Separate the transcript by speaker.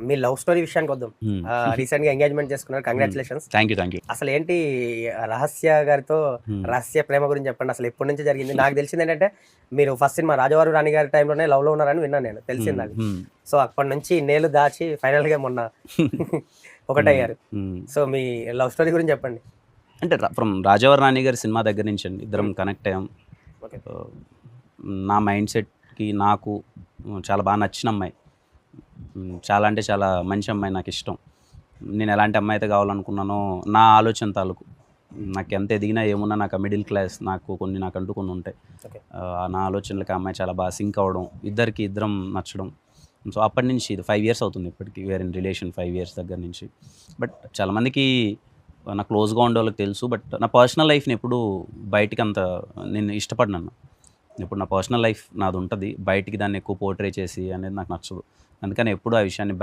Speaker 1: మీ love story విషయానికి వద్దాం. రీసెంట్‌గా ఎంగేజ్‌మెంట్ చేసుకున్నారు. కంగ్రాచ్యులేషన్స్.
Speaker 2: Thank you.
Speaker 1: అసలేంటి రహస్య గారితో రహస్య ప్రేమ గురించి చెప్పండి. అసలు ఎప్పటి నుంచి జరిగింది? నాకు తెలిసిందేంటంటే మీరు ఫస్ట్ సినిమా 'రాజావారు రాణి' గారి టైంలోనే లవ్‌లో ఉన్నారని విన్నాను నేను. తెలిసింది నాకు. సో అప్పటి నుంచి ఇన్నేళ్ళు దాచి ఫైనల్‌గా మొన్న ఒకటయ్యారు. సో మీ లవ్ స్టోరీ గురించి చెప్పండి.
Speaker 2: అంటే ఫ్రమ్ 'రాజావారు రాణి' గారి సినిమా దగ్గర నుంచి అండి ఇద్దరం కనెక్ట్ అయ్యాం.
Speaker 1: ఓకే.
Speaker 2: నా మైండ్ సెట్కి నాకు చాలా బాగా నచ్చిన అమ్మాయి. చాలా అంటే చాలా మంచి అమ్మాయి, నాకు ఇష్టం. నేను ఎలాంటి అమ్మాయి అయితే కావాలనుకున్నానో నా ఆలోచన తాలూకు. నాకు ఎంత ఎదిగినా ఏమున్నా నాకు మిడిల్ క్లాస్, నాకంటూ కొన్ని ఉంటాయి.
Speaker 1: ఓకే.
Speaker 2: నా ఆలోచనలకి ఆ అమ్మాయి చాలా బాగా సింక్ అవ్వడం, ఇద్దరం నచ్చడం. సో అప్పటి నుంచి ఇది 5 years అవుతుంది ఇప్పటికి. వేర్ ఇన్ రిలేషన్ 5 years దగ్గర నుంచి. బట్ చాలామందికి నా క్లోజ్గా ఉండే వాళ్ళకి తెలుసు. బట్ నా పర్సనల్ లైఫ్ని ఎప్పుడు బయటికి అంత నేను ఇష్టపడినాను. ఇప్పుడు నా పర్సనల్ లైఫ్ నాది ఉంటుంది, బయటికి దాన్ని ఎక్కువ పోర్ట్రే చేసి అనేది నాకు నచ్చదు. అందుకని ఎప్పుడు ఆ విషయాన్ని